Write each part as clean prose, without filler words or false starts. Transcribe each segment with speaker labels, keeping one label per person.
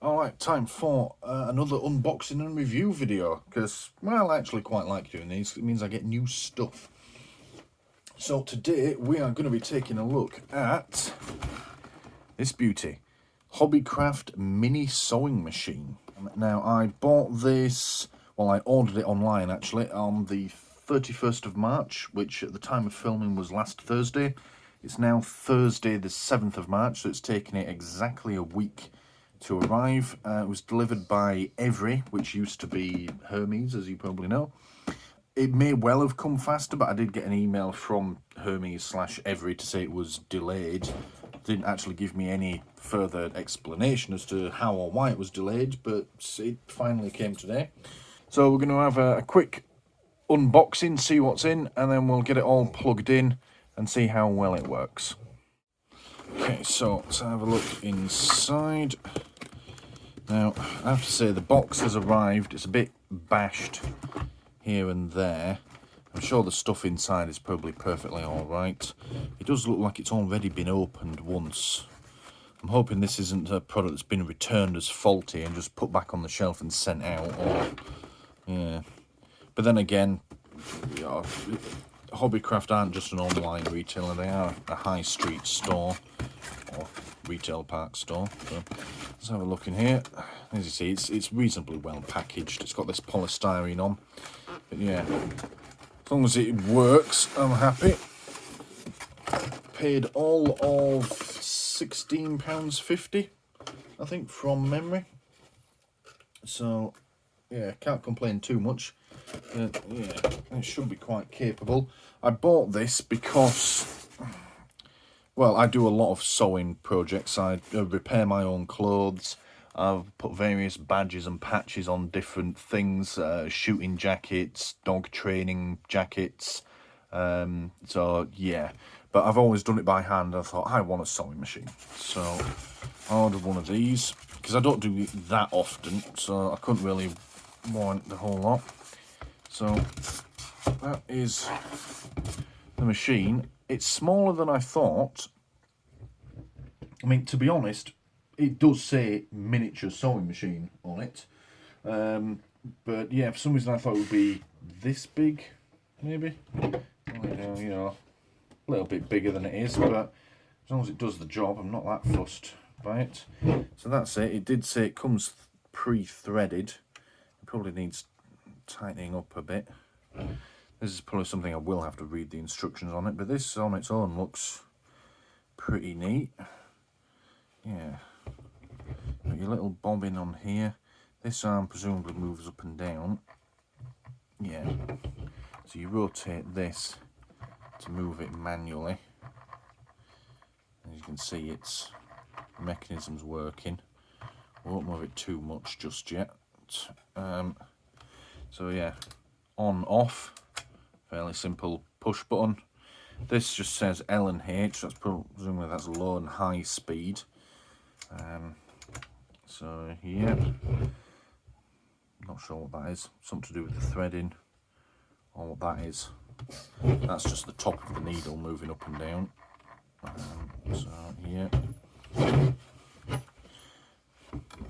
Speaker 1: Alright, time for another unboxing and review video, because, well, I actually quite like doing these. It means I get new stuff. So today we are going to be taking a look at this beauty, Hobbycraft Mini Sewing Machine. Now, I bought this, well, I ordered it online actually, on the 31st of March, which at the time of filming was last Thursday. It's now Thursday the 7th of March, so it's taken it exactly a week to arrive. It was delivered by Every, which used to be Hermes, as you probably know. It may well have come faster, but I did get an email from Hermes/Every to say it was delayed. Didn't actually give me any further explanation as to how or why it was delayed, but it finally came today. So we're going to have a quick unboxing, see what's in, and then we'll get it all plugged in and see how well it works. Okay, so let's have a look inside. Now, I have to say the box has arrived. It's a bit bashed here and there. I'm sure the stuff inside is probably perfectly alright. It does look like it's already been opened once. I'm hoping this isn't a product that's been returned as faulty and just put back on the shelf and sent out. Or, yeah. But then again, Hobbycraft aren't just an online retailer, they are a high street store or retail park store. So let's have a look in here. As you see, it's reasonably well packaged. It's got this polystyrene on, but yeah, as long as it works, I'm happy. Paid all of £16.50, I think, from memory. So yeah, can't complain too much. Yeah, it should be quite capable. I bought this because, well, I do a lot of sewing projects. I repair my own clothes. I've put various badges and patches on different things, shooting jackets, dog training jackets. So yeah, but I've always done it by hand. I thought I want a sewing machine, so I ordered one of these because I don't do it that often, so I couldn't really want the whole lot. So that is the machine. It's smaller than I thought. I mean, to be honest, it does say miniature sewing machine on it. But yeah, for some reason I thought it would be this big, maybe. You know, a little bit bigger than it is, but as long as it does the job, I'm not that fussed by it. So that's it. It did say it comes pre-threaded. It probably needs tightening up a bit. This is probably something I will have to read the instructions on it, but this on its own looks pretty neat. Yeah, got your little bobbin on here. This arm presumably moves up and down. Yeah, so you rotate this to move it manually. As you can see, its mechanism's working. I won't move it too much just yet. So yeah, on, off, fairly simple push button. This just says L and H, that's presumably that's low and high speed. So yeah, not sure what that is, something to do with the threading or what that is. That's just the top of the needle moving up and down. So yeah, not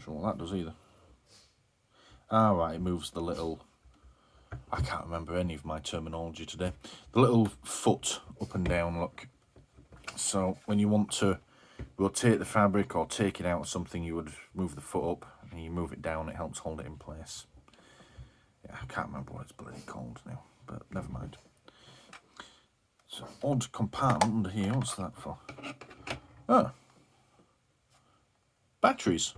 Speaker 1: sure what that does either. Right, it moves the little, I can't remember any of my terminology today, the little foot up and down, look. So when you want to rotate the fabric or take it out of something, you would move the foot up, and you move it down, it helps hold it in place. Yeah, I can't remember what it's bloody called now, but never mind. So, odd compartment under here, what's that for? Ah, batteries.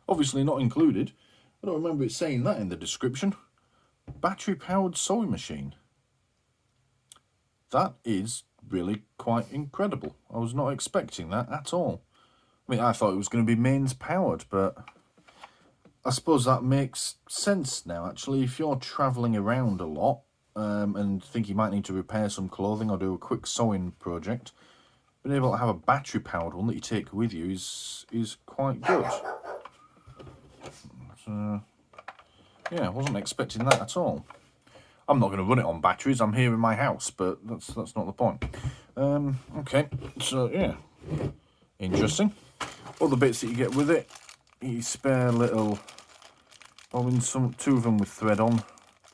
Speaker 1: Obviously not included. I don't remember it saying that in the description. Battery powered sewing machine. That is really quite incredible. I was not expecting that at all. I mean, I thought it was going to be mains powered, but I suppose that makes sense now, actually. If you're travelling around a lot and think you might need to repair some clothing or do a quick sewing project, being able to have a battery powered one that you take with you is quite good. So yeah, I wasn't expecting that at all. I'm not going to run it on batteries, I'm here in my house, but that's not the point. Okay, so yeah, interesting. Other bits that you get with it, your spare little bobbins, two of them with thread on,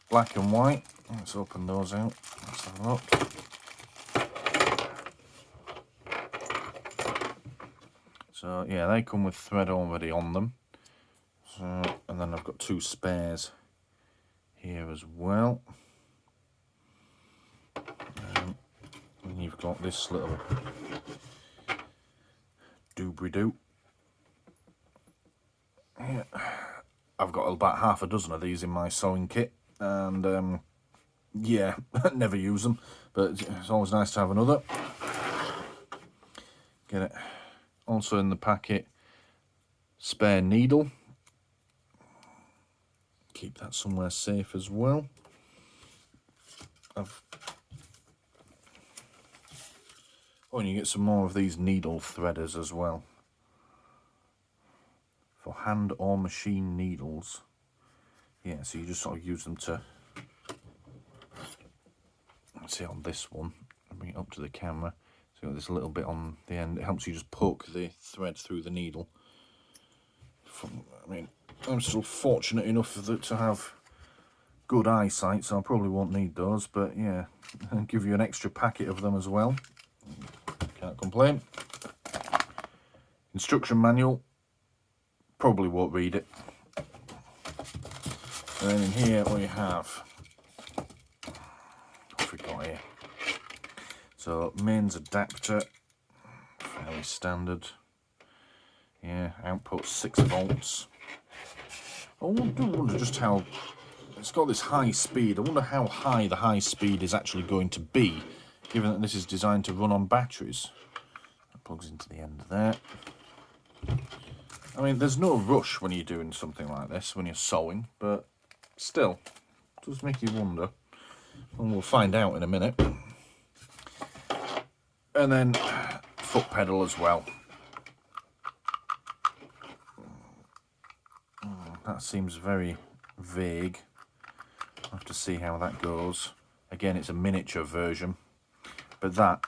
Speaker 1: black and white. Let's open those out. Let's have a look. So yeah, they come with thread already on them. So, and then I've got two spares here as well. And you've got this little doobly-doo. Yeah. I've got about half a dozen of these in my sewing kit, and yeah, never use them, but it's always nice to have another. Get it. Also in the packet, spare needle. Keep that somewhere safe as well. Oh, and you get some more of these needle threaders as well. For hand or machine needles. Yeah, so you just sort of use them to, let's see on this one, I'll bring it up to the camera. So you've got this little bit on the end, it helps you just poke the thread through the needle. I mean, I'm still fortunate enough to have good eyesight, so I probably won't need those, but yeah, I'll give you an extra packet of them as well. Can't complain. Instruction manual. Probably won't read it. And then in here what you have, what have we got here? So mains adapter, fairly standard. Yeah, output 6 volts. I wonder just how, it's got this high speed, I wonder how high the high speed is actually going to be, given that this is designed to run on batteries. That plugs into the end there. I mean, there's no rush when you're doing something like this, when you're sewing, but still, it does make you wonder. And we'll find out in a minute. And then, foot pedal as well. That seems very vague. I'll have to see how that goes. Again, it's a miniature version, but that,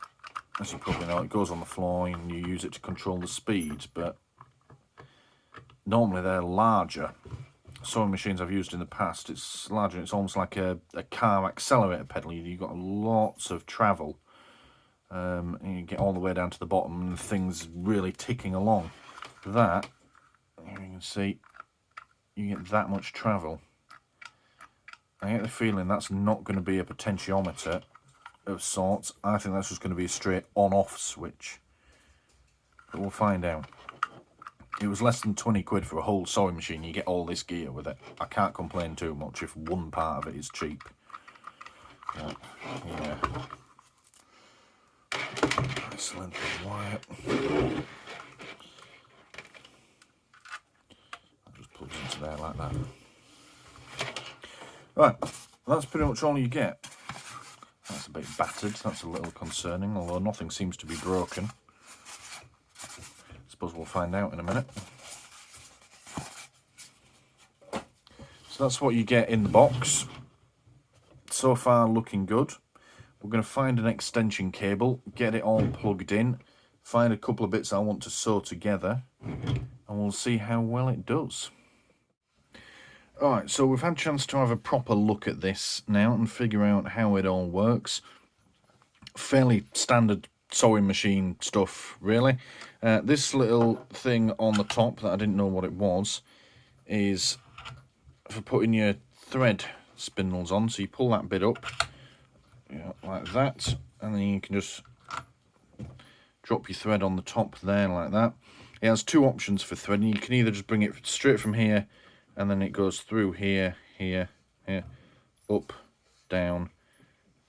Speaker 1: as you probably know, it goes on the floor and you use it to control the speed, but normally they're larger. Sewing machines I've used in the past, it's larger, it's almost like a car accelerator pedal. You've got lots of travel, and you get all the way down to the bottom and things really ticking along. That, you can see, you get that much travel. I get the feeling that's not going to be a potentiometer of sorts. I think that's just going to be a straight on-off switch, but we'll find out. It was less than 20 quid for a whole sewing machine. You get all this gear with it. I can't complain too much if one part of it is cheap. But, yeah. Nice length of wire. That just plugs into there like that. Right, that's pretty much all you get. That's a bit battered. That's a little concerning, although nothing seems to be broken. Suppose we'll find out in a minute. So that's what you get in the box. So far looking good. We're going to find an extension cable, get it all plugged in, find a couple of bits I want to sew together, and we'll see how well it does. Alright, so we've had a chance to have a proper look at this now and figure out how it all works. Fairly standard sewing machine stuff, really. This little thing on the top that I didn't know what it was is for putting your thread spindles on. So you pull that bit up, like that, and then you can just drop your thread on the top there like that. It has two options for threading. You can either just bring it straight from here and then it goes through here, here, here, up, down,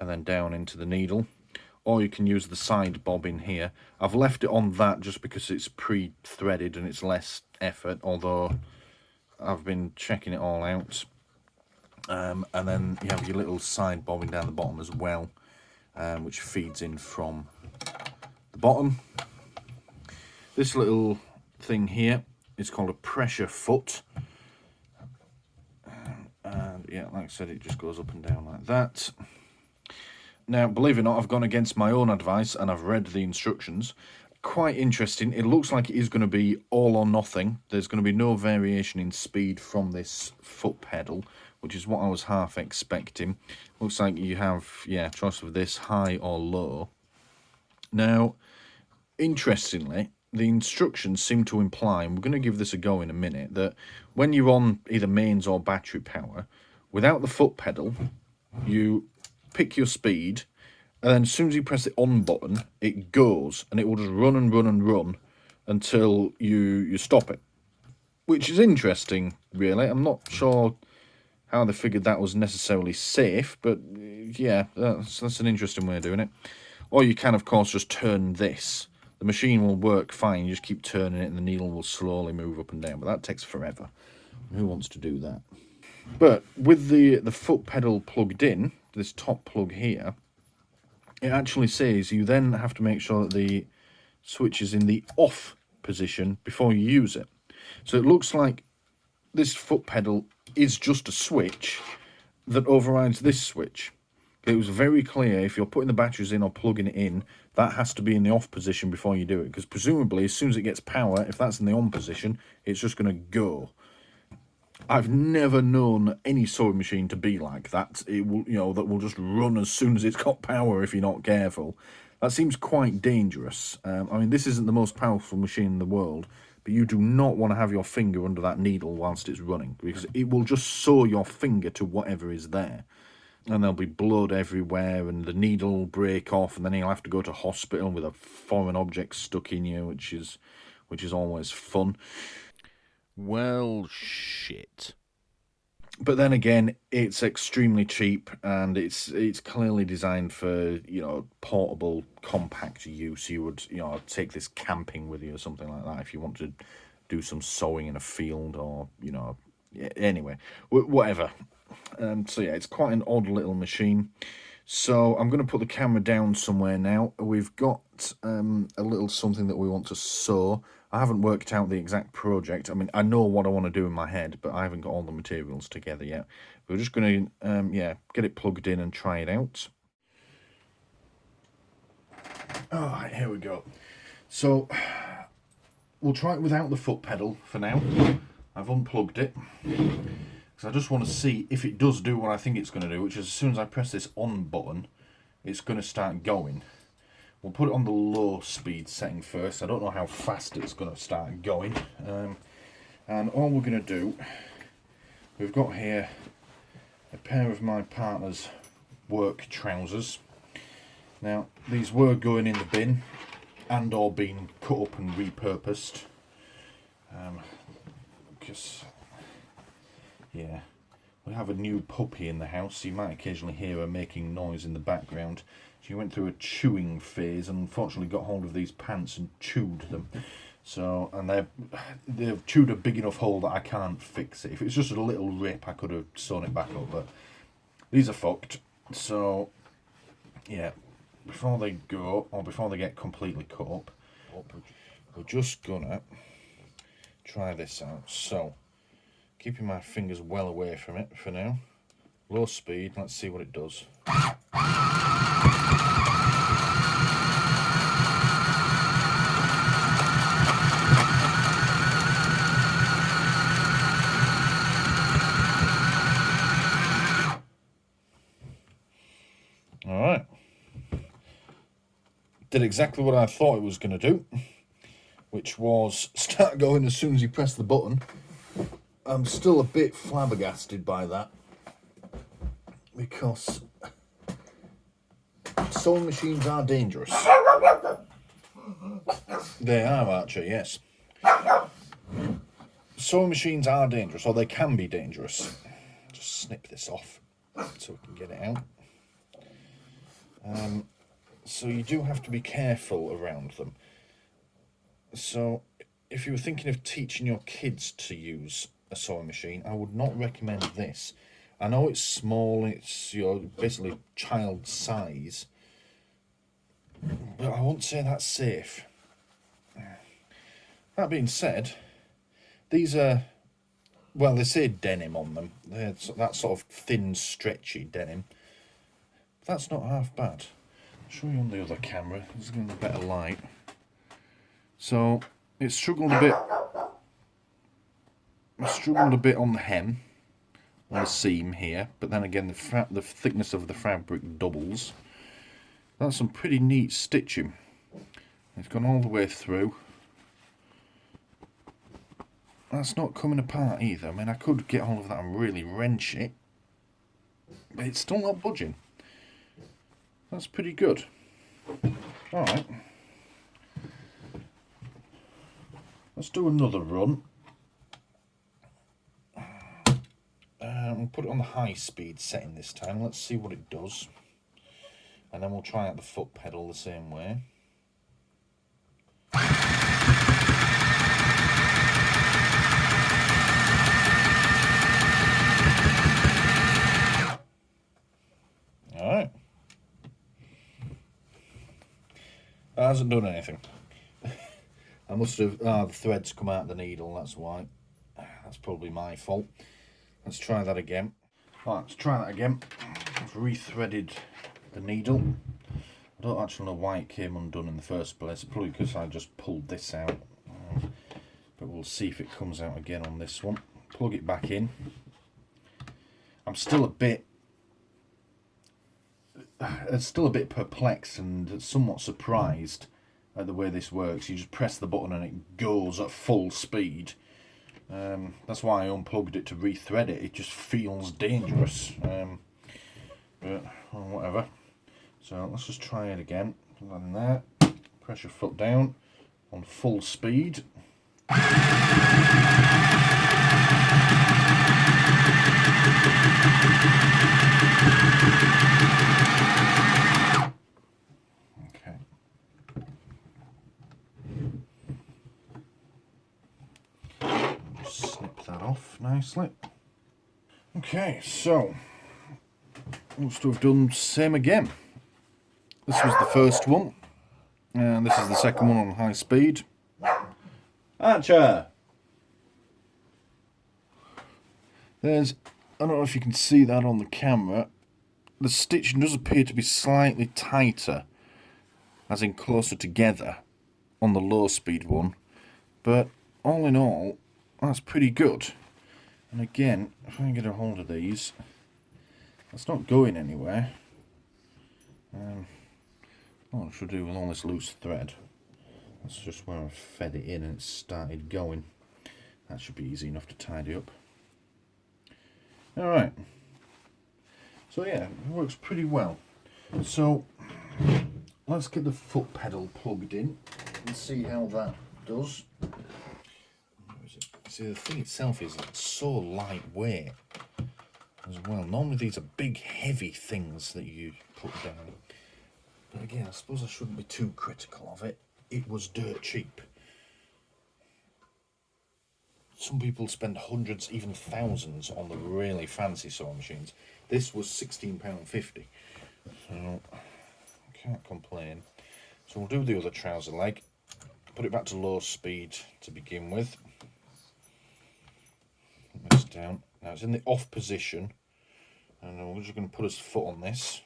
Speaker 1: and then down into the needle. Or you can use the side bobbin here. I've left it on that just because it's pre-threaded and it's less effort, although I've been checking it all out. And then you have your little side bobbin down the bottom as well, which feeds in from the bottom. This little thing here is called a pressure foot. And yeah, like I said, it just goes up and down like that. Now, believe it or not, I've gone against my own advice and I've read the instructions. quite interesting. It looks like it is going to be all or nothing. There's going to be no variation in speed from this foot pedal, which is what I was half expecting. Looks like you have, yeah, choice of this, high or low. Now, interestingly, the instructions seem to imply, and we're going to give this a go in a minute, that when you're on either mains or battery power, without the foot pedal, you pick your speed, and then as soon as you press the on button, it goes, and it will just run and run and run until you stop it. Which is interesting, really. I'm not sure how they figured that was necessarily safe, but yeah, that's an interesting way of doing it. Or you can, of course, just turn this. The machine will work fine, you just keep turning it and the needle will slowly move up and down, but that takes forever. Who wants to do that? But with the foot pedal plugged in, this top plug here, it actually says you then have to make sure that the switch is in the off position before you use it. So it looks like this foot pedal is just a switch that overrides this switch. It was very clear, if you're putting the batteries in or plugging it in, that has to be in the off position before you do it, because presumably as soon as it gets power, if that's in the on position, it's just going to go. I've never known any sewing machine to be like that. It will, that will just run as soon as it's got power if you're not careful. That seems quite dangerous. I mean, this isn't the most powerful machine in the world, but you do not want to have your finger under that needle whilst it's running, because it will just sew your finger to whatever is there. And there'll be blood everywhere, and the needle will break off, and then you'll have to go to hospital with a foreign object stuck in you, which is always fun. Well, shit. But then again, it's extremely cheap, and it's clearly designed for, portable, compact use. You would, take this camping with you or something like that if you want to do some sewing in a field, or, anyway, whatever. So yeah, it's quite an odd little machine. So I'm going to put the camera down somewhere now. We've got a little something that we want to sew. I haven't worked out the exact project. I mean, I know what I want to do in my head, but I haven't got all the materials together yet. We're just going to, get it plugged in and try it out. All right, here we go. So we'll try it without the foot pedal for now. I've unplugged it, because I just want to see if it does do what I think it's going to do, which is as soon as I press this on button, it's going to start going. We'll put it on the low speed setting first. I don't know how fast it's going to start going. And all we're going to do, we've got here a pair of my partner's work trousers. Now, these were going in the bin and or being cut up and repurposed. Because, yeah, we have a new puppy in the house, so you might occasionally hear her making noise in the background. She went through a chewing phase and unfortunately got hold of these pants and chewed them. So, and they've chewed a big enough hole that I can't fix it. If it's just a little rip, I could have sewn it back up, but these are fucked. So, yeah, before they go, or before they get completely cut up, we're just gonna try this out. So, keeping my fingers well away from it for now. Low speed, let's see what it does. Alright. Did exactly what I thought it was going to do, which was start going as soon as you press the button. I'm still a bit flabbergasted by that, because sewing machines are dangerous. They are, Archer, yes. Sewing machines are dangerous, or they can be dangerous. Just snip this off so we can get it out. So you do have to be careful around them. So if you were thinking of teaching your kids to use a sewing machine, I would not recommend this. I know it's small, it's basically child size, but I won't say that's safe. That being said, these are, well, they say denim on them. They're that sort of thin, stretchy denim. That's not half bad. I'll show you on the other camera. This is going to be better light. So it struggled a bit on the hem, on the seam here, but then again the thickness of the fabric doubles. That's some pretty neat stitching. It's gone all the way through. That's not coming apart either. I mean, I could get hold of that and really wrench it, but it's still not budging. That's pretty good. Alright. Let's do another run. We'll put it on the high speed setting this time. Let's see what it does. And then we'll try out the foot pedal the same way. Alright. That hasn't done anything. I must have... the threads come out of the needle, that's why. That's probably my fault. Let's try that again. Right, let's try that again. I've rethreaded the needle. I don't actually know why it came undone in the first place. Probably because I just pulled this out. But we'll see if it comes out again on this one. Plug it back in. I'm still a bit perplexed and somewhat surprised at the way this works. You just press the button and it goes at full speed. That's why I unplugged it to rethread it. It just feels dangerous. But whatever. So let's just try it again. Put that in there. Press your foot down on full speed. Okay. Just snip that off nicely. Okay, so looks to have done the same again. This was the first one, and this is the second one on high speed. Archer! There's, I don't know if you can see that on the camera, the stitching does appear to be slightly tighter, as in closer together, on the low speed one, but all in all, that's pretty good. And again, if I can get a hold of these, it's not going anywhere. What I should do with all this loose thread, that's just where I fed it in and it started going. That should be easy enough to tidy up. Alright, so yeah, it works pretty well. So let's get the foot pedal plugged in and see how that does. See, the thing itself is so lightweight as well. Normally these are big heavy things that you put down. But again, I suppose I shouldn't be too critical of it. It was dirt cheap. Some people spend hundreds, even thousands on the really fancy sewing machines. This was £16.50. So, can't complain. So we'll do the other trouser leg. Put it back to low speed to begin with. Put this down. Now it's in the off position. And we're just going to put his foot on this.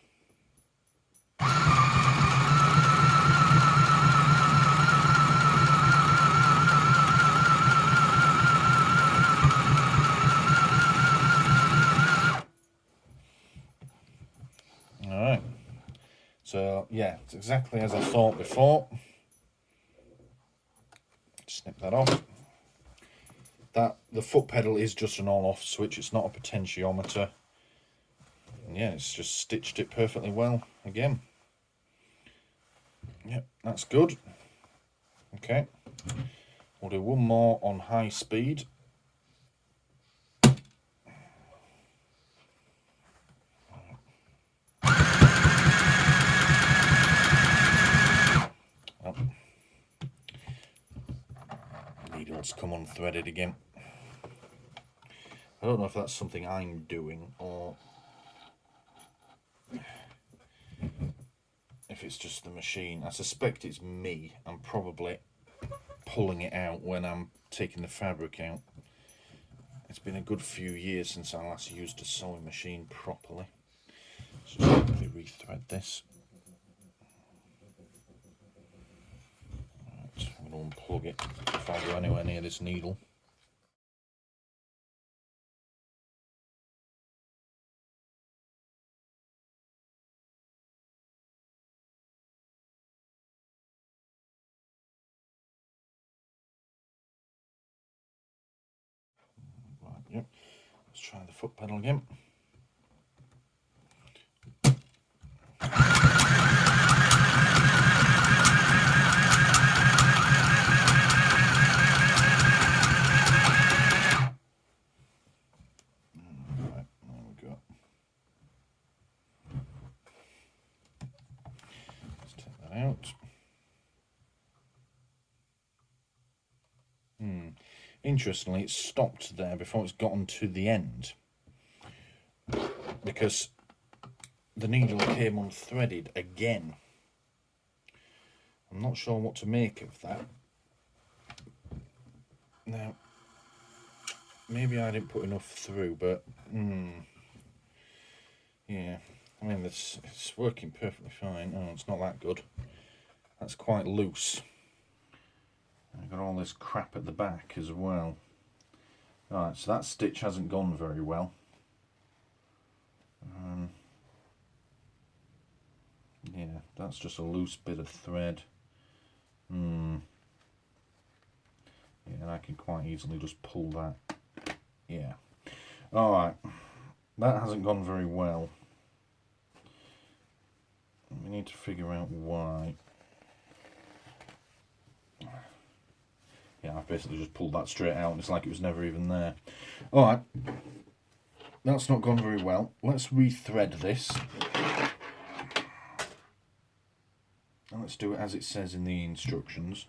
Speaker 1: Alright, so yeah, it's exactly as I thought before. Snip that off. The foot pedal is just an on-off switch, it's not a potentiometer. And yeah, it's just stitched it perfectly well again. Yep, that's good. Okay, we'll do one more on high speed. Needles come unthreaded again. I don't know if that's something I'm doing or if it's just the machine. I suspect it's me. I'm probably pulling it out when I'm taking the fabric out. It's been a good few years since I last used a sewing machine properly. So just quickly rethread this. Right, I'm going to unplug it if I go anywhere near this needle. Right, yep. Let's try the foot pedal again. Out. Interestingly, it stopped there before it's gotten to the end because the needle came unthreaded again. I'm not sure what to make of that. Now, maybe I didn't put enough through, but yeah, I mean, it's working perfectly fine. Oh, it's not that good. That's quite loose. I've got all this crap at the back as well. Alright, so that stitch hasn't gone very well. Yeah, that's just a loose bit of thread. Yeah, and I can quite easily just pull that. Yeah. Alright, that hasn't gone very well. We need to figure out why. Yeah, I've basically just pulled that straight out and it's like it was never even there. Alright, that's not gone very well. Let's rethread this. And let's do it as it says in the instructions.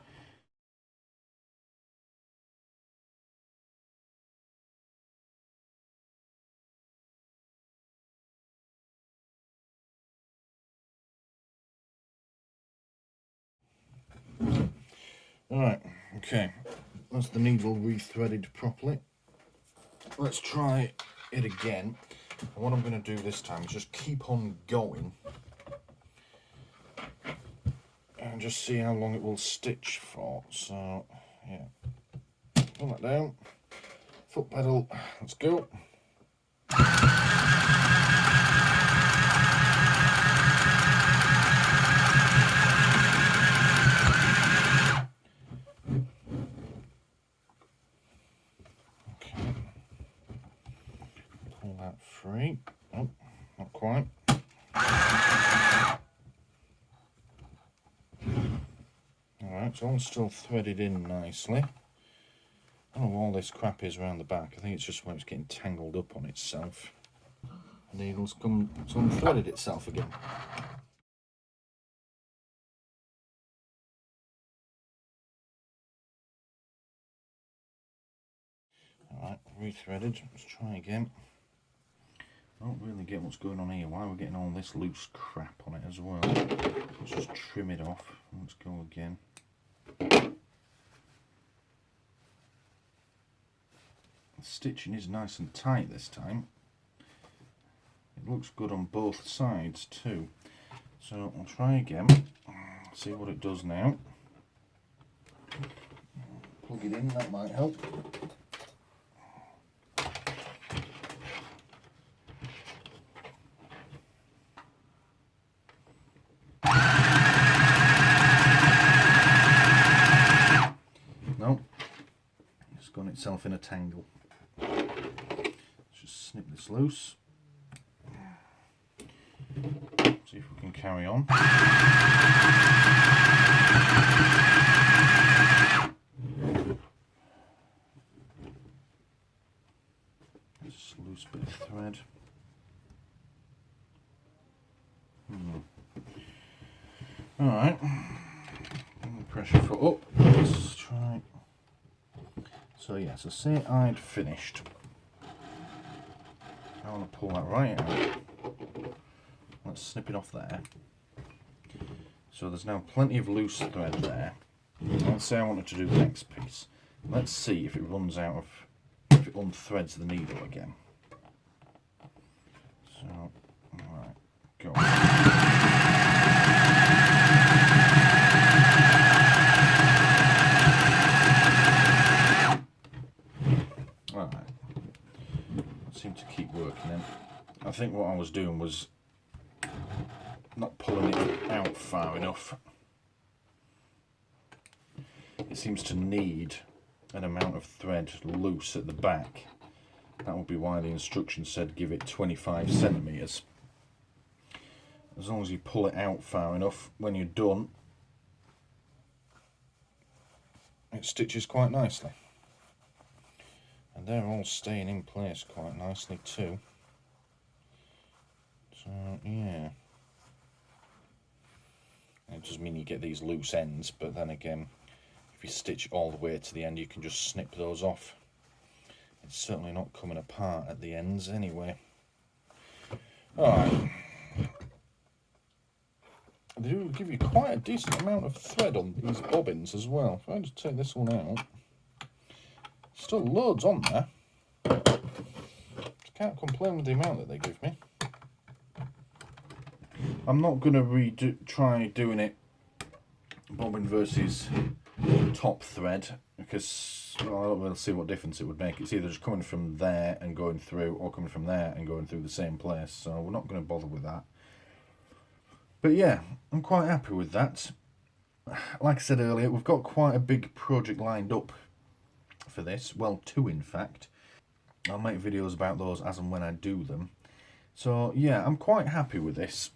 Speaker 1: Alright, okay, that's the needle rethreaded properly. Let's try it again. And what I'm going to do this time is just keep on going and just see how long it will stitch for. So, yeah, pull that down, foot pedal, let's go. Free. Oh, not quite. Alright, it's all still threaded in nicely. I don't know what all this crap is around the back. I think it's just when it's getting tangled up on itself. The needle's it's unthreaded itself again. Alright, rethreaded. Let's try again. I don't really get what's going on here. Why are we getting all this loose crap on it as well? Let's just trim it off. Let's go again. The stitching is nice and tight this time. It looks good on both sides too. So I'll try again. See what it does now. Plug it in, that might help. Itself in a tangle. Let's just snip this loose. See if we can carry on. Just a loose bit of thread. Alright. Pressure foot up. Let's try. So yeah, so say I'd finished. I want to pull that right out. Let's snip it off there. So there's now plenty of loose thread there. Let's say I wanted to do the next piece. Let's see if it runs out of, if it unthreads the needle again. So, alright, go. working in. I think what I was doing was not pulling it out far enough. It seems to need an amount of thread loose at the back. That would be why the instructions said give it 25 centimetres. As long as you pull it out far enough, when you're done, it stitches quite nicely. And they're all staying in place quite nicely too. So yeah. It does mean you get these loose ends, but then again, if you stitch all the way to the end, you can just snip those off. It's certainly not coming apart at the ends anyway. Alright. They do give you quite a decent amount of thread on these bobbins as well. If I just take this one out, still loads on there. Can't complain with the amount that they give me. I'm not going to try doing it bobbin versus top thread, because well, we'll see what difference it would make. It's either just coming from there and going through, or coming from there and going through the same place, so we're not going to bother with that. But yeah, I'm quite happy with that. Like I said earlier, we've got quite a big project lined up for this, well, 2 in fact. I'll make videos about those as and when I do them. So yeah, I'm quite happy with this.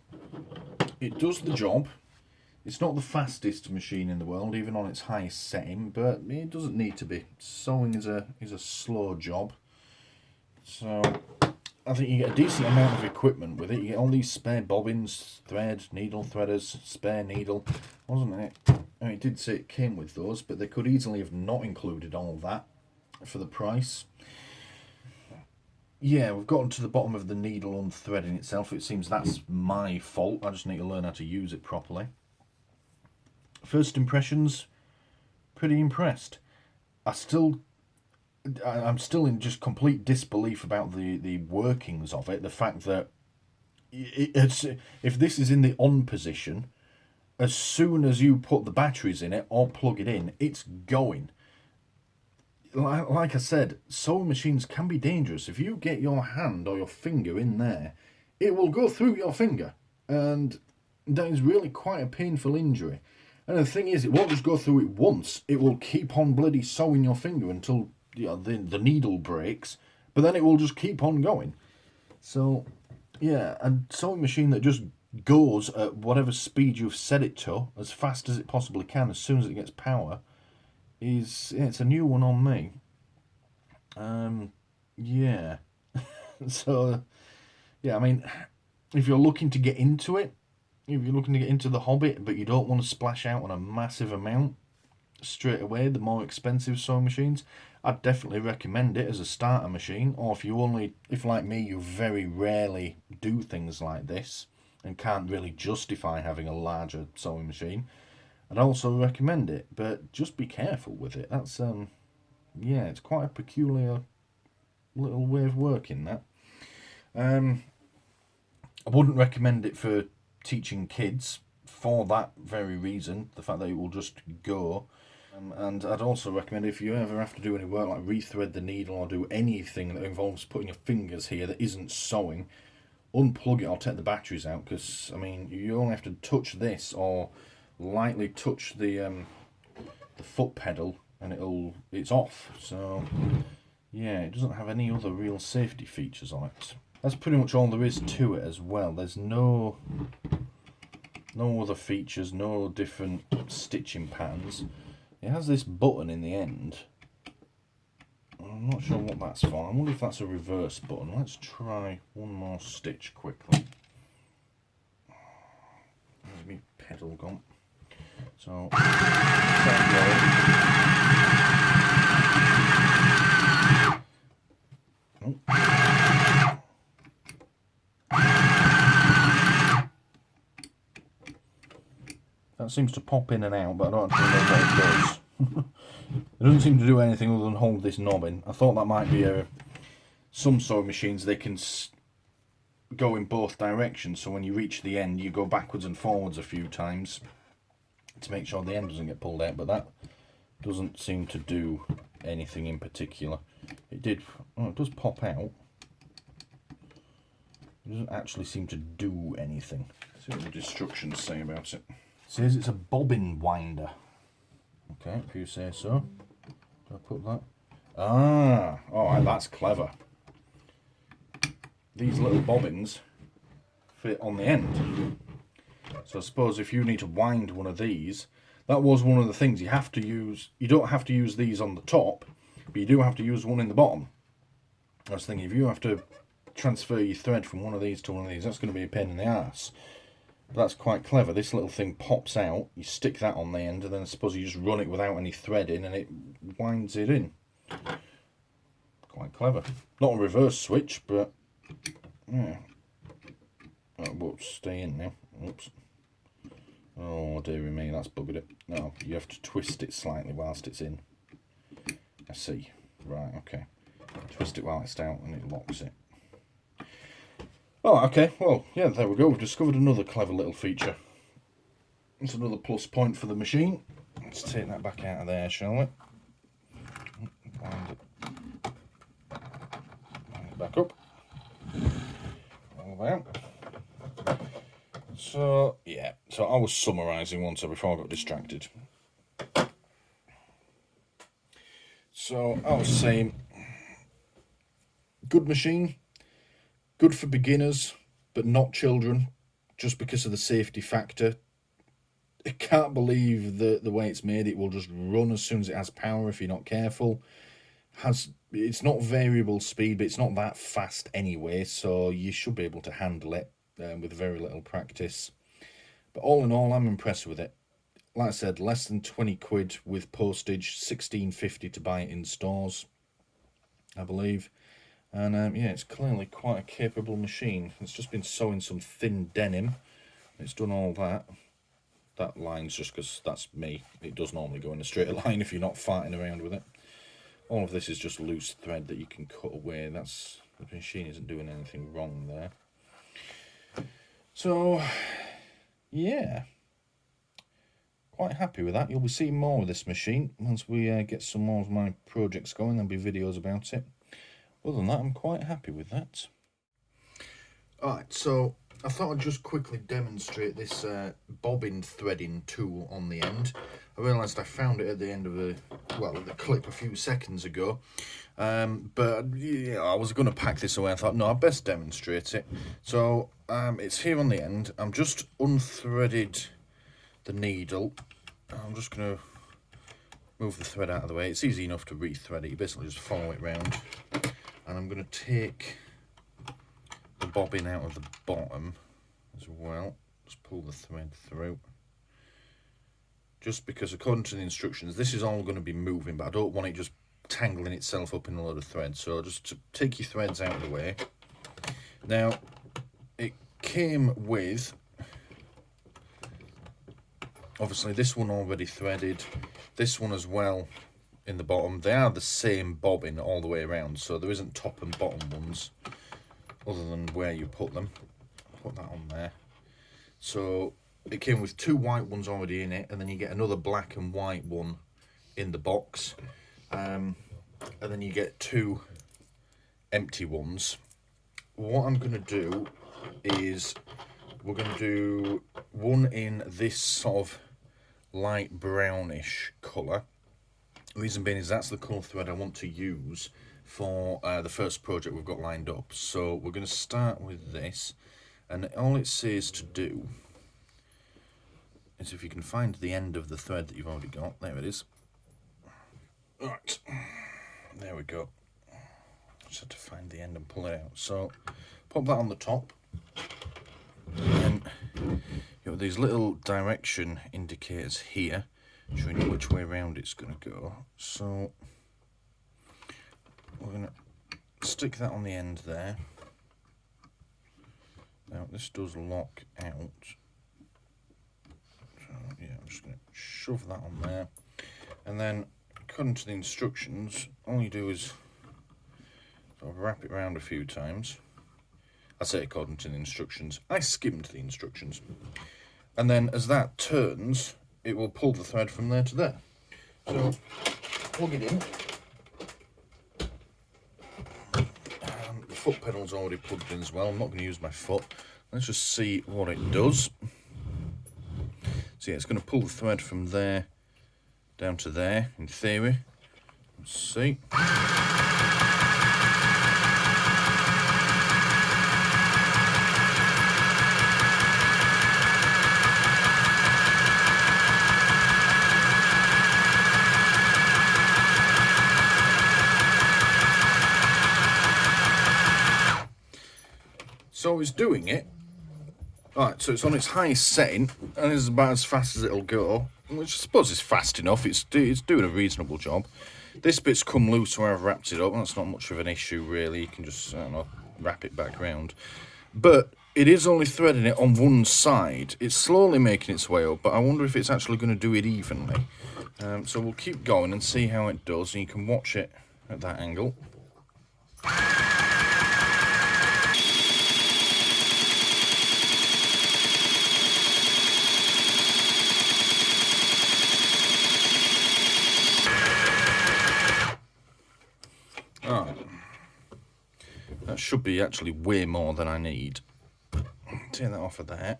Speaker 1: It does the job. It's not the fastest machine in the world, even on its highest setting, but it doesn't need to be. Sewing is a slow job. So I think you get a decent amount of equipment with it. You get all these spare bobbins, thread, needle threaders, spare needle, wasn't it? I mean, it did say it came with those, but they could easily have not included all that for the price. Yeah, we've gotten to the bottom of the needle unthreading itself. It seems that's my fault. I just need to learn how to use it properly. First impressions, pretty impressed. I'm still in just complete disbelief about the workings of it. The fact that if this is in the on position, as soon as you put the batteries in it or plug it in, it's going. Like I said, sewing machines can be dangerous. If you get your hand or your finger in there, it will go through your finger, and that is really quite a painful injury. And the thing is, it won't just go through it once, it will keep on bloody sewing your finger until the needle breaks, but then it will just keep on going. So yeah, a sewing machine that just goes at whatever speed you've set it to, as fast as it possibly can, as soon as it gets power, it's a new one on me. Yeah. So yeah, I mean, if you're looking to get into it, if you're looking to get into the hobby, but you don't want to splash out on a massive amount straight away, the more expensive sewing machines, I'd definitely recommend it as a starter machine. Or if like me, you very rarely do things like this and can't really justify having a larger sewing machine, I'd also recommend it, but just be careful with it. That's yeah, it's quite a peculiar little way of working, that. I wouldn't recommend it for teaching kids for that very reason, the fact that it will just go. And I'd also recommend, if you ever have to do any work like rethread the needle or do anything that involves putting your fingers here that isn't sewing, unplug it or take the batteries out, because I mean, you only have to touch this or lightly touch the foot pedal and it's off. So yeah, it doesn't have any other real safety features on it. That's pretty much all there is to it as well. There's no other features, no different stitching patterns. It has this button in the end. I'm not sure what that's for. I wonder if that's a reverse button. Let's try one more stitch quickly. Where's my pedal gone? So, that seems to pop in and out, but I don't actually know what it does. It doesn't seem to do anything other than hold this knob in. I thought that might be some sewing machines, they can go in both directions, so when you reach the end you go backwards and forwards a few times to make sure the end doesn't get pulled out, but that doesn't seem to do anything in particular. It does pop out. It doesn't actually seem to do anything. Let's see what the instructions say about it. It says it's a bobbin winder. Okay, if you say so. Do I put that? Ah, alright, that's clever. These little bobbins fit on the end. So I suppose if you need to wind one of these, that was one of the things you have to use. You don't have to use these on the top, but you do have to use one in the bottom. I was thinking if you have to transfer your thread from one of these to one of these, that's going to be a pain in the ass. But that's quite clever. This little thing pops out, you stick that on the end, and then I suppose you just run it without any thread in and it winds it in. Quite clever. Not a reverse switch, but yeah. That won't stay in now. Oops. Oh dearie me, that's buggered it. No, you have to twist it slightly whilst it's in. I see. Right, okay. Twist it while it's out and it locks it. Oh, okay. Well, yeah, there we go. We've discovered another clever little feature. It's another plus point for the machine. Let's take that back out of there, shall we? Wind it back up. All about. So, yeah. So I was summarising once before I got distracted. So I was saying, good machine, good for beginners, but not children, just because of the safety factor. I can't believe the way it's made. It will just run as soon as it has power if you're not careful. It's not variable speed, but it's not that fast anyway, so you should be able to handle it with very little practice. But all in all, I'm impressed with it. Like I said, less than 20 quid with postage, £16.50 to buy it in stores, I believe. And yeah, it's clearly quite a capable machine. It's just been sewing some thin denim. It's done all that. That line's just because that's me. It does normally go in a straight line if you're not farting around with it. All of this is just loose thread that you can cut away. That's, the machine isn't doing anything wrong there. So, yeah. Quite happy with that. You'll be seeing more of this machine once we get some more of my projects going. There'll be videos about it. Other than that, I'm quite happy with that. Alright, so I thought I'd just quickly demonstrate this bobbin threading tool on the end. I realised I found it at the end of the clip a few seconds ago. But yeah, I was going to pack this away. I thought, no, I'd best demonstrate it. So it's here on the end. I'm just unthreaded the needle. I'm just going to move the thread out of the way. It's easy enough to re-thread it. You basically just follow it round. And I'm going to take the bobbin out of the bottom as well. Just pull the thread through. Just because according to the instructions, this is all going to be moving, but I don't want it just tangling itself up in a load of thread. So just to take your threads out of the way. Now, it came with, obviously this one already threaded, this one as well in the bottom. They are the same bobbin all the way around, so there isn't top and bottom ones other than where you put them. Put that on there. So it came with two white ones already in it, and then you get another black and white one in the box, and then you get two empty ones. What I'm going to do is we're going to do one in this sort of light brownish colour. The reason being is that's the colour thread I want to use for the first project we've got lined up. So we're going to start with this, and all it says to do is, if you can find the end of the thread that you've already got, there it is. Right, there we go. Just have to find the end and pull it out. So pop that on the top, and you have these little direction indicators here showing you which way around it's going to go. So we're going to stick that on the end there. Now this does lock out. So yeah, I'm just going to shove that on there, and then according to the instructions, all you do is sort of wrap it around a few times. I say according to the instructions. I skimmed the instructions. And then as that turns, it will pull the thread from there to there. So plug it in. foot pedal's already plugged in as well. I'm not going to use my foot. Let's just see what it does. So yeah, it's going to pull the thread from there down to there, in theory. Let's see. So it's doing it. Right, so it's on its highest setting, and it's about as fast as it'll go, which I suppose is fast enough. It's doing a reasonable job. This bit's come loose where I've wrapped it up. That's not much of an issue, really. You can just, I don't know, wrap it back round. But it is only threading it on one side. It's slowly making its way up, but I wonder if it's actually going to do it evenly. So we'll keep going and see how it does, and you can watch it at that angle. That should be actually way more than I need. Take that off of there.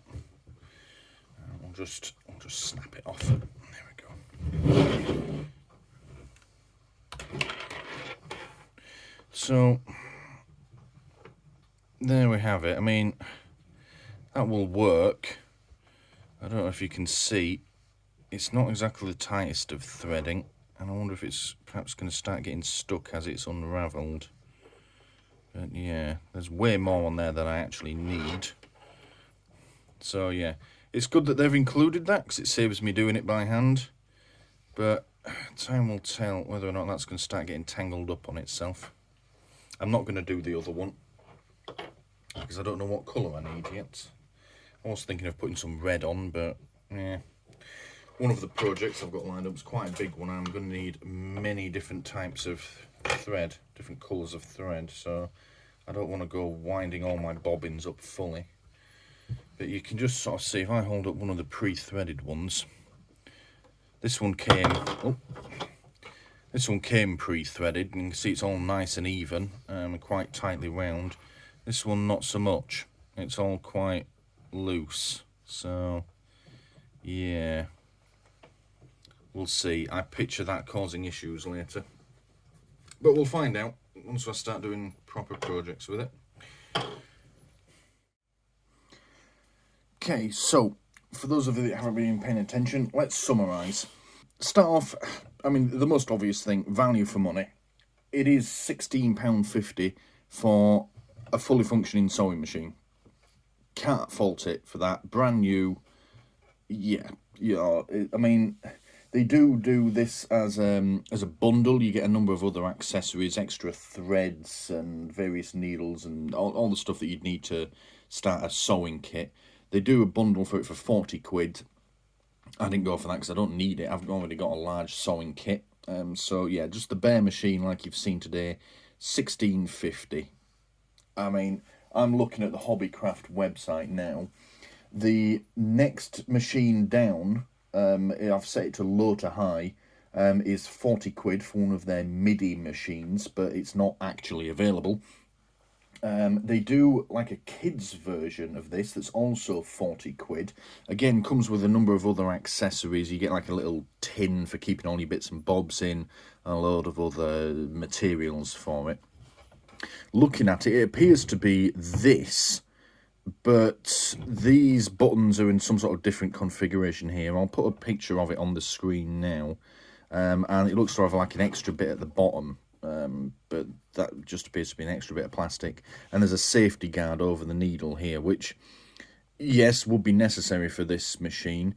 Speaker 1: We'll just snap it off. There we go. So there we have it. I mean, that will work. I don't know if you can see. It's not exactly the tightest of threading, and I wonder if it's perhaps going to start getting stuck as it's unravelled. But yeah, there's way more on there than I actually need. So yeah, it's good that they've included that, because it saves me doing it by hand. But time will tell whether or not that's going to start getting tangled up on itself. I'm not going to do the other one, because I don't know what colour I need yet. I was thinking of putting some red on, but yeah. One of the projects I've got lined up is quite a big one. I'm going to need many different types of thread, different colours of thread, so I don't want to go winding all my bobbins up fully. But you can just sort of see, if I hold up one of the pre-threaded ones, this one came pre-threaded, and you can see it's all nice and even, and quite tightly round. This one not so much, it's all quite loose, so yeah, we'll see. I picture that causing issues later, but we'll find out once I start doing proper projects with it. Okay, so for those of you that haven't been paying attention, let's summarise. Start off, I mean, the most obvious thing, value for money. It is £16.50 for a fully functioning sewing machine. Can't fault it for that. Brand new. Yeah, I mean, they do this as a bundle. You get a number of other accessories, extra threads and various needles and all the stuff that you'd need to start a sewing kit. They do a bundle for it for 40 quid. I didn't go for that because I don't need it. I've already got a large sewing kit. So yeah, just the bare machine like you've seen today, £16.50. I mean, I'm looking at the Hobbycraft website now. The next machine down, I've set it to low to high, is 40 quid for one of their MIDI machines, but it's not actually available. They do like a kids version of this that's also 40 quid. Again, comes with a number of other accessories. You get like a little tin for keeping all your bits and bobs in, and a load of other materials for it. Looking at it, it appears to be this, but these buttons are in some sort of different configuration here. I'll put a picture of it on the screen now, and it looks sort of like an extra bit at the bottom. But that just appears to be an extra bit of plastic, and there's a safety guard over the needle here, which yes would be necessary for this machine,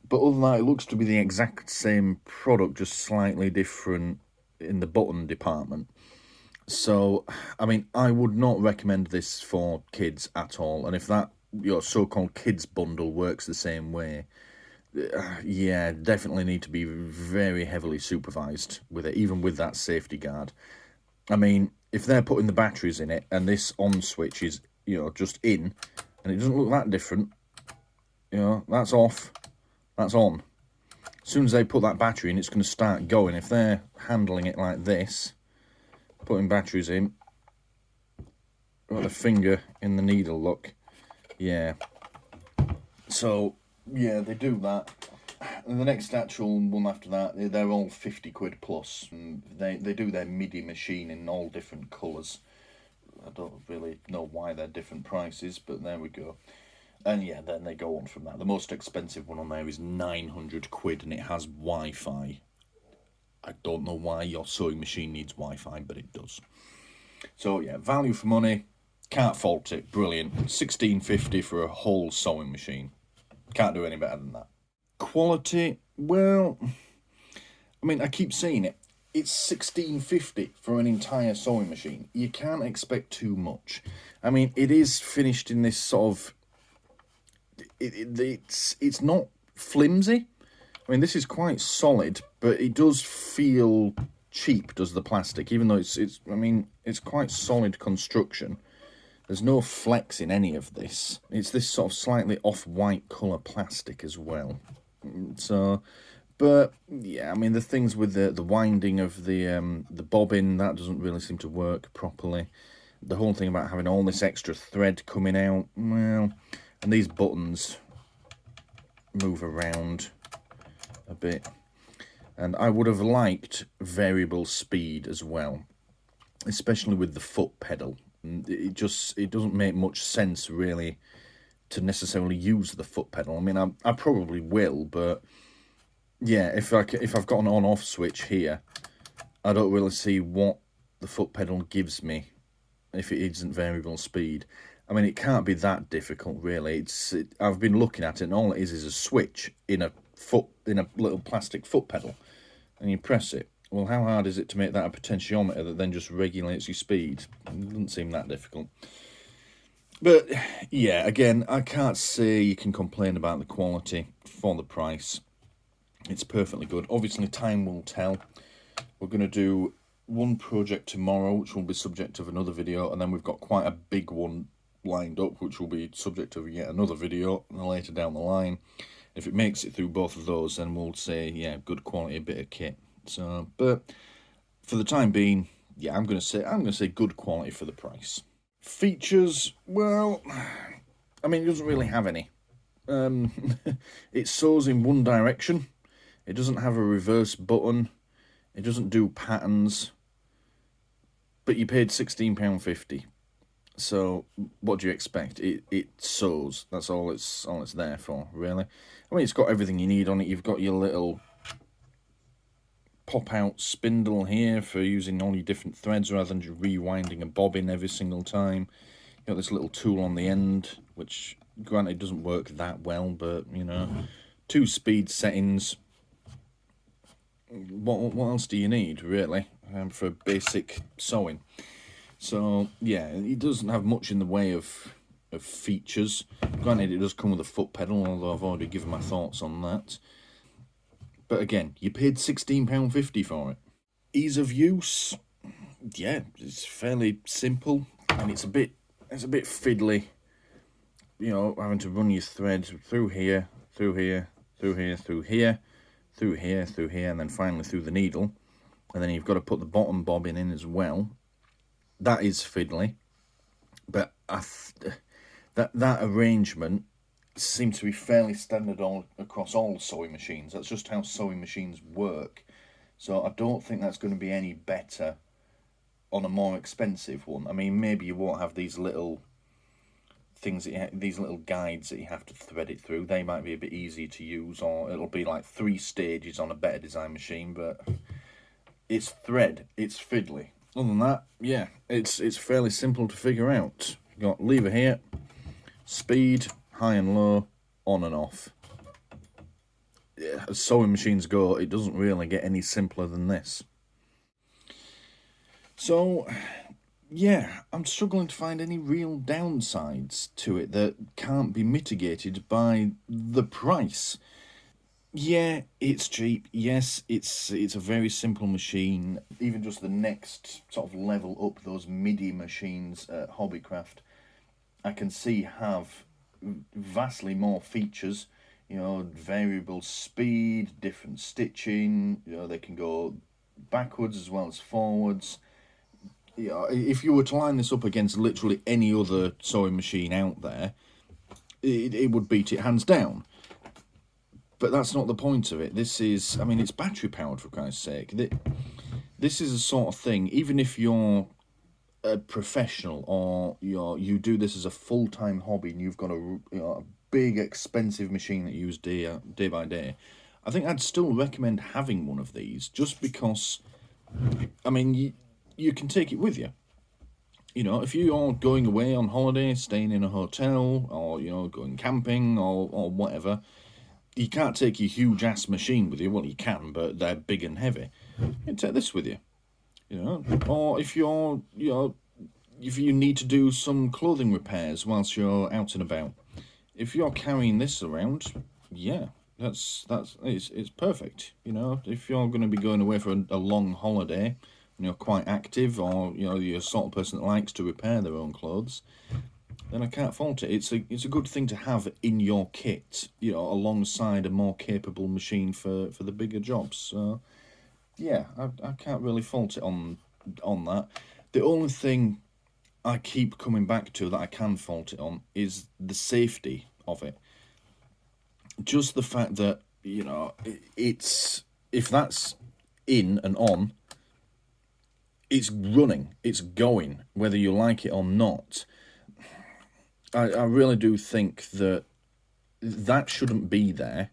Speaker 1: but other than that it looks to be the exact same product, just slightly different in the button department. So I mean, I would not recommend this for kids at all, and if that your so-called kids bundle works the same way, yeah, definitely need to be very heavily supervised with it, even with that safety guard. I mean, if they're putting the batteries in it and this on switch is, just in, and it doesn't look that different, that's off, that's on. As soon as they put that battery in, it's going to start going. If they're handling it like this, putting batteries in, got the finger in the needle, look. Yeah. So, yeah, they do that. And the next actual one after that, they're all 50 quid plus. And they do their MIDI machine in all different colours. I don't really know why they're different prices, but there we go. And yeah, then they go on from that. The most expensive one on there is 900 quid and it has Wi-Fi. I don't know why your sewing machine needs Wi-Fi, but it does. So yeah, value for money, can't fault it, brilliant. 16.50 for a whole sewing machine. Can't do any better than that. Quality, well, I mean, I keep saying it. It's 16.50 for an entire sewing machine. You can't expect too much. I mean, it is finished in this sort of... It's not flimsy. I mean, this is quite solid, but it does feel cheap, does the plastic, even though it's quite solid construction. There's no flex in any of this. It's this sort of slightly off-white colour plastic as well. So, but yeah, I mean, the things with the winding of the bobbin, that doesn't really seem to work properly. The whole thing about having all this extra thread coming out, well, and these buttons move around a bit. And I would have liked variable speed as well, especially with the foot pedal. It doesn't make much sense really to necessarily use the foot pedal. I mean, I probably will, but yeah, if I've got an on-off switch here, I don't really see what the foot pedal gives me if it isn't variable speed. I mean, it can't be that difficult really. I've been looking at it, and all it is a switch in a little plastic foot pedal, and you press it. Well, how hard is it to make that a potentiometer that then just regulates your speed? It doesn't seem that difficult. But yeah, again, I can't say you can complain about the quality for the price. It's perfectly good. Obviously, time will tell. We're going to do one project tomorrow, which will be subject of another video, and then we've got quite a big one lined up, which will be subject of yet another video later down the line. If it makes it through both of those, then we'll say, yeah, good quality bit of kit. So, but for the time being, yeah, I'm gonna say good quality for the price. Features, well, I mean, it doesn't really have any. It sews in one direction. It doesn't have a reverse button. It doesn't do patterns. But you paid £16.50. So what do you expect? It sews. That's all it's there for, really. I mean, it's got everything you need on it. You've got your little pop-out spindle here for using all your different threads rather than just rewinding a bobbin every single time. You've got this little tool on the end, which granted doesn't work that well, but you know, 2 speed settings. What else do you need really for basic sewing? So yeah, it doesn't have much in the way of features. Granted, it does come with a foot pedal, although I've already given my thoughts on that. But again, you paid £16.50 for it. Ease of use, yeah, it's fairly simple, and it's a bit fiddly. You know, having to run your thread through here, through here, through here, through here, through here, through here, and then finally through the needle. And then you've got to put the bottom bobbin in as well. That is fiddly, but that arrangement seems to be fairly standard across all sewing machines. That's just how sewing machines work. So I don't think that's going to be any better on a more expensive one. I mean, maybe you won't have these little things, these little guides that you have to thread it through. They might be a bit easier to use, or it'll be like 3 stages on a better design machine. But it's thread, it's fiddly. Other than that, yeah, it's fairly simple to figure out. You've got lever here, speed, high and low, on and off. Yeah, as sewing machines go, it doesn't really get any simpler than this. So, yeah, I'm struggling to find any real downsides to it that can't be mitigated by the price. Yeah, it's cheap. Yes, it's a very simple machine. Even just the next sort of level up, those MIDI machines at Hobbycraft, I can see have vastly more features. You know, variable speed, different stitching. You know, they can go backwards as well as forwards. Yeah, if you were to line this up against literally any other sewing machine out there, it would beat it hands down. But that's not the point of it. This is, I mean, it's battery powered, for Christ's sake. This is a sort of thing, even if you're a professional or you do this as a full-time hobby and you've got a big expensive machine that you use day by day, I think I'd still recommend having one of these, just because, I mean, you can take it with you. You know, if you are going away on holiday, staying in a hotel, or, you know, going camping or whatever, you can't take your huge ass machine with you. Well, you can, but they're big and heavy. You can take this with you. You know, or if you're, you know, if you need to do some clothing repairs whilst you're out and about, if you're carrying this around, yeah, it's perfect. You know, if you're going to be going away for a long holiday and you're quite active, or, you know, you're the sort of person that likes to repair their own clothes, then I can't fault it. It's a good thing to have in your kit, you know, alongside a more capable machine for the bigger jobs. So yeah, I can't really fault it on that. The only thing I keep coming back to that I can fault it on is the safety of it. Just the fact that, you know, it's, if that's in and on, it's running, it's going, whether you like it or not. I really do think that shouldn't be there.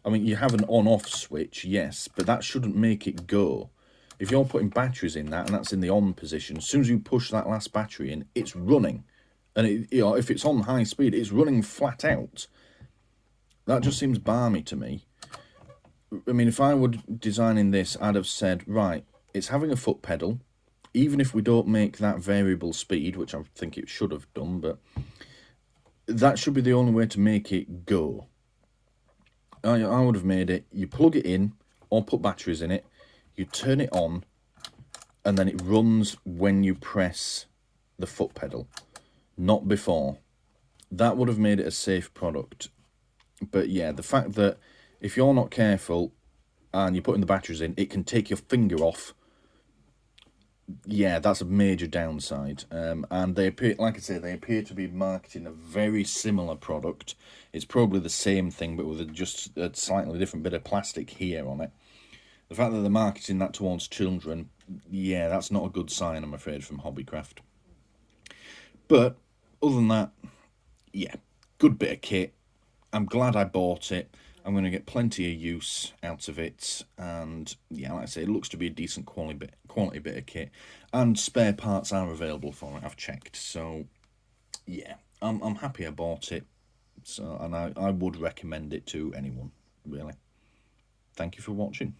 Speaker 1: I mean, you have an on-off switch, yes, but that shouldn't make it go. If you're putting batteries in that, and that's in the on position, as soon as you push that last battery in, it's running. And it, you know, if it's on high speed, it's running flat out. That just seems balmy to me. I mean, if I were designing this, I'd have said, right, it's having a foot pedal, even if we don't make that variable speed, which I think it should have done, but that should be the only way to make it go. I would have made it, you plug it in, or put batteries in it, you turn it on, and then it runs when you press the foot pedal, not before. That would have made it a safe product. But yeah, the fact that if you're not careful and you're putting the batteries in, it can take your finger off. Yeah, that's a major downside. And they appear, like I say, they appear to be marketing a very similar product. It's probably the same thing, but with just a slightly different bit of plastic here on it. The fact that they're marketing that towards children, yeah, that's not a good sign, I'm afraid, from Hobbycraft. But other than that, yeah, good bit of kit. I'm glad I bought it. I'm going to get plenty of use out of it, and yeah, like I say, it looks to be a decent quality bit of kit, and spare parts are available for it. I've checked, so yeah, I'm happy I bought it. So, and I would recommend it to anyone, really. Thank you for watching.